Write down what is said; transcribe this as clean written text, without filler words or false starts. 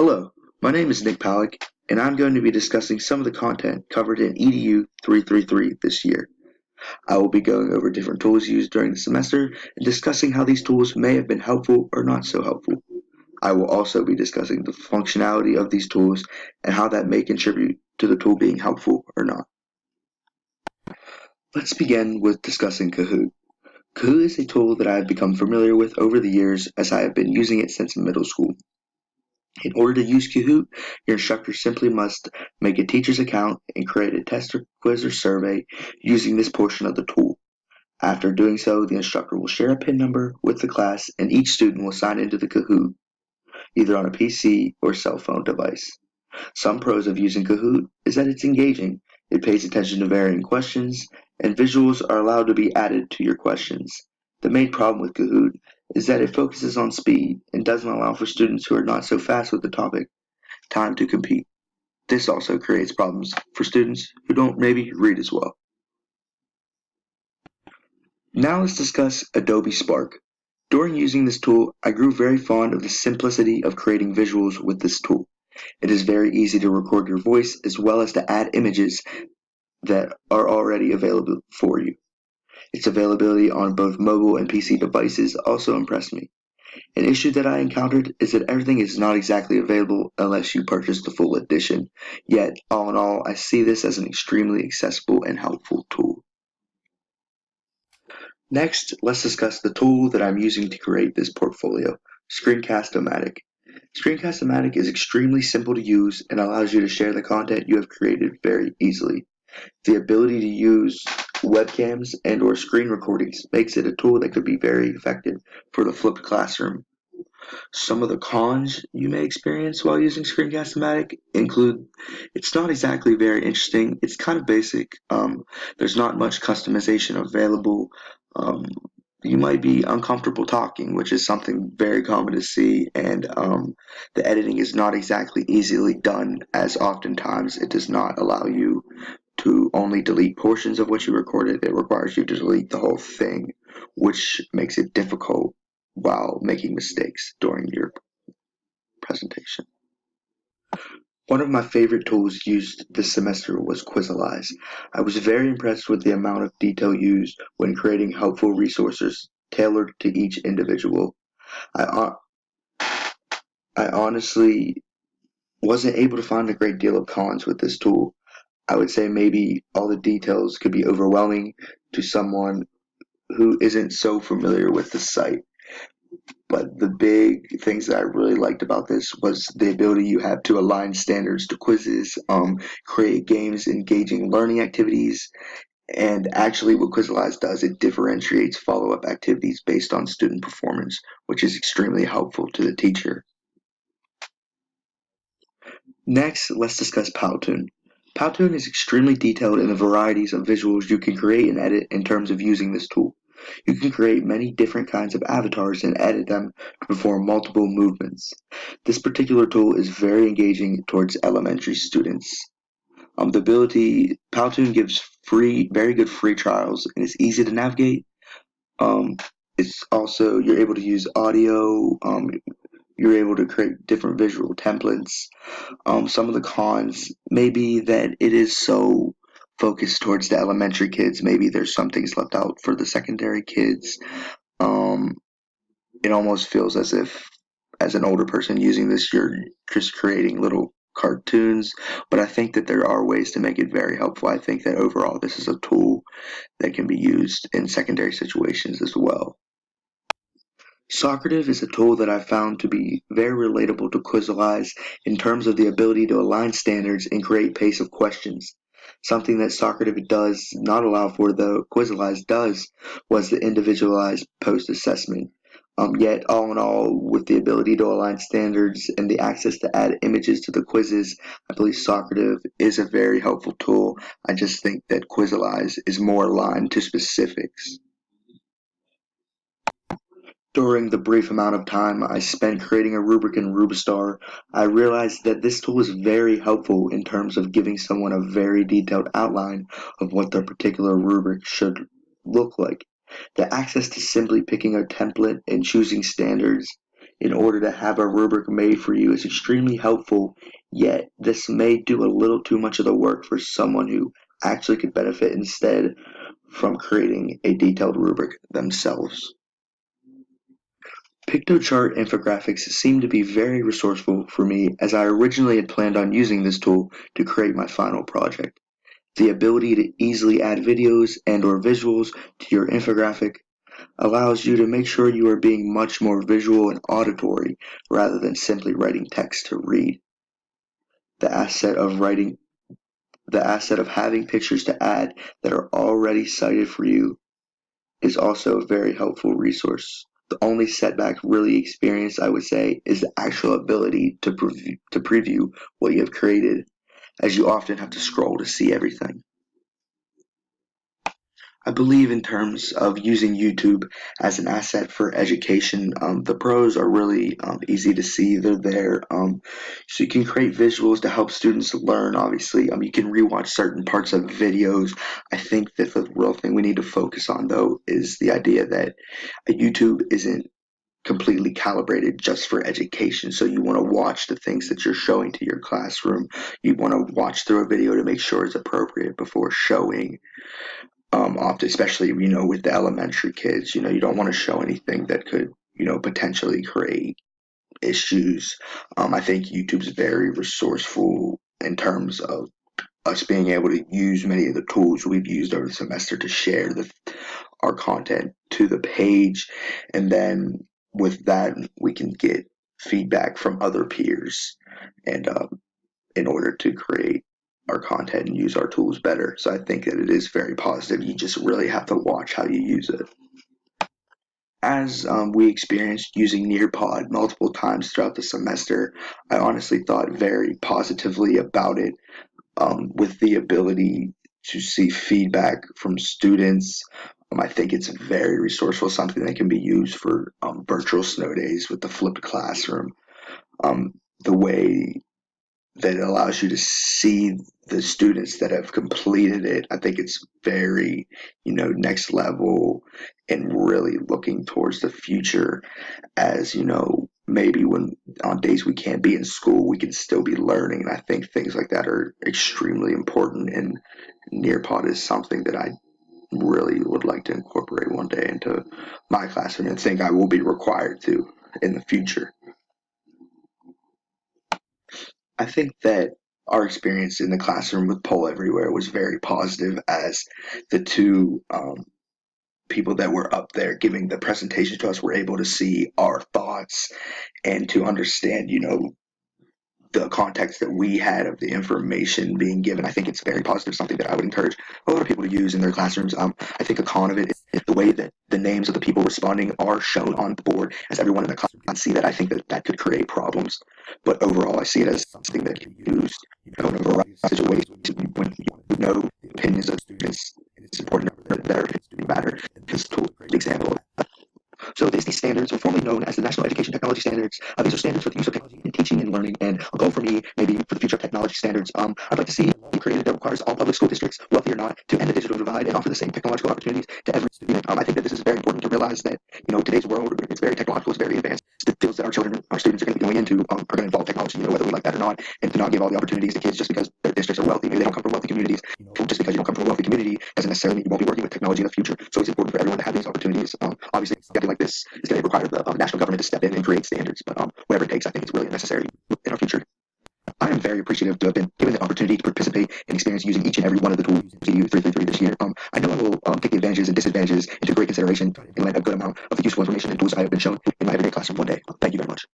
Hello, my name is Nick Palick, and I'm going to be discussing some of the content covered in EDU 333 this year. I will be going over different tools used during the semester and discussing how these tools may have been helpful or not so helpful. I will also be discussing the functionality of these tools and how that may contribute to the tool being helpful or not. Let's begin with discussing Kahoot. Kahoot is a tool that I have become familiar with over the years as I have been using it since middle school. In order to use Kahoot, your instructor simply must make a teacher's account and create a test or quiz or survey using this portion of the tool. After doing so, the instructor will share a PIN number with the class and each student will sign into the Kahoot, either on a PC or cell phone device. Some pros of using Kahoot is that it's engaging, it pays attention to varying questions, and visuals are allowed to be added to your questions. The main problem with Kahoot is that it focuses on speed and doesn't allow for students who are not so fast with the topic time to compete. This also creates problems for students who don't maybe read as well. Now let's discuss Adobe Spark. During using this tool, I grew very fond of the simplicity of creating visuals with this tool. It is very easy to record your voice as well as to add images that are already available for you. Its availability on both mobile and PC devices also impressed me. An issue that I encountered is that everything is not exactly available unless you purchase the full edition, yet all in all I see this as an extremely accessible and helpful tool. Next, let's discuss the tool that I'm using to create this portfolio, Screencast-O-Matic. Screencast-O-Matic is extremely simple to use and allows you to share the content you have created very easily. The ability to use webcams and or screen recordings makes it a tool that could be very effective for the flipped classroom. Some of the cons you may experience while using Screencast-O-Matic include it's not exactly very interesting. It's kind of basic. There's not much customization available. Um, you might be uncomfortable talking, which is something very common to see, and the editing is not exactly easily done, as oftentimes it does not allow you to only delete portions of what you recorded. It requires you to delete the whole thing, which makes it difficult while making mistakes during your presentation. One of my favorite tools used this semester was Quizalize. I was very impressed with the amount of detail used when creating helpful resources tailored to each individual. I, I honestly wasn't able to find a great deal of cons with this tool. I would say maybe all the details could be overwhelming to someone who isn't so familiar with the site. But the big things that I really liked about this was the ability you have to align standards to quizzes, create games, engaging learning activities, and actually what Quizalize does, it differentiates follow-up activities based on student performance, which is extremely helpful to the teacher. Next, let's discuss Powtoon. Powtoon is extremely detailed in the varieties of visuals you can create and edit in terms of using this tool. You can create many different kinds of avatars and edit them to perform multiple movements. This particular tool is very engaging towards elementary students. Powtoon gives very good free trials and is easy to navigate. Um, it's also, you're able to use audio, you're able to create different visual templates. Some of the cons may be that it is so focused towards the elementary kids. Maybe there's some things left out for the secondary kids. Um, it almost feels as if, as an older person using this, you're just creating little cartoons. But I think that there are ways to make it very helpful. I think that overall, this is a tool that can be used in secondary situations as well. Socrative is a tool that I found to be very relatable to Quizalize in terms of the ability to align standards and create pace of questions. Something that Socrative does not allow for, though Quizalize does, was the individualized post-assessment. Yet, all in all, with the ability to align standards and the access to add images to the quizzes, I believe Socrative is a very helpful tool. I just think that Quizalize is more aligned to specifics. During the brief amount of time I spent creating a rubric in Rubistar, I realized that this tool is very helpful in terms of giving someone a very detailed outline of what their particular rubric should look like. The access to simply picking a template and choosing standards in order to have a rubric made for you is extremely helpful, yet this may do a little too much of the work for someone who actually could benefit instead from creating a detailed rubric themselves. Piktochart infographics seem to be very resourceful for me, as I originally had planned on using this tool to create my final project. The ability to easily add videos and or visuals to your infographic allows you to make sure you are being much more visual and auditory rather than simply writing text to read. The asset of having pictures to add that are already cited for you is also a very helpful resource. The only setback really experienced, I would say, is the actual ability to preview what you have created, as you often have to scroll to see everything. I believe in terms of using YouTube as an asset for education, the pros are really easy to see. They're there. So you can create visuals to help students learn, obviously. You can rewatch certain parts of videos. I think that the real thing we need to focus on, though, is the idea that YouTube isn't completely calibrated just for education. So you want to watch the things that you're showing to your classroom. You want to watch through a video to make sure it's appropriate before showing. Often, especially with the elementary kids, you don't want to show anything that could potentially create issues. I think YouTube's very resourceful in terms of us being able to use many of the tools we've used over the semester to share our content to the page, and then with that we can get feedback from other peers and in order to create our content and use our tools better. So I think that it is very positive. You just really have to watch how you use it. As we experienced using Nearpod multiple times throughout the semester, I honestly thought very positively about it, with the ability to see feedback from students. I think it's very resourceful, something that can be used for virtual snow days with the flipped classroom. The way that it allows you to see the students that have completed it. I think it's very, next level and really looking towards the future, as, maybe when on days we can't be in school, we can still be learning. And I think things like that are extremely important. And Nearpod is something that I really would like to incorporate one day into my classroom and think I will be required to in the future. I think that our experience in the classroom with Poll Everywhere was very positive, as the two people that were up there giving the presentation to us were able to see our thoughts and to understand, the context that we had of the information being given. I think it's very positive, something that I would encourage a lot of people to use in their classrooms. I think a con of it is the way that the names of the people responding are shown on the board, as everyone in the class can see that. I think that could create problems. But overall, I see it as something that can be used in a variety of situations. When you know the opinions of students, it's important that their opinions matter. This tool is an example of that. So the ISTE standards are formally known as the National Education Technology Standards. These are standards for the use of technology in teaching and learning. And a goal for me, maybe for the future of technology standards, I'd like to see created that requires all public school districts, wealthy or not, to end the digital divide and offer the same technological opportunities to every student. I think that this is very important to realize that today's world, it's very technological, it's very advanced. The fields that our students are going to be going into are going to involve technology, whether we like that or not. And to not give all the opportunities to kids just because their districts are wealthy, maybe they don't come from wealthy communities. Just because you don't come from a wealthy community doesn't necessarily mean you won't be working with technology in the future. So it's important for everyone to have these opportunities. Obviously, something like this is going to require the national government to step in and create standards. But whatever it takes, I think it's really necessary in our future. I am very appreciative to have been given the opportunity to participate and experience using each and every one of the tools CU 333 this year. I know I will take the advantages and disadvantages into great consideration and learn a good amount of the useful information and tools I have been shown in my everyday classroom one day. Thank you very much.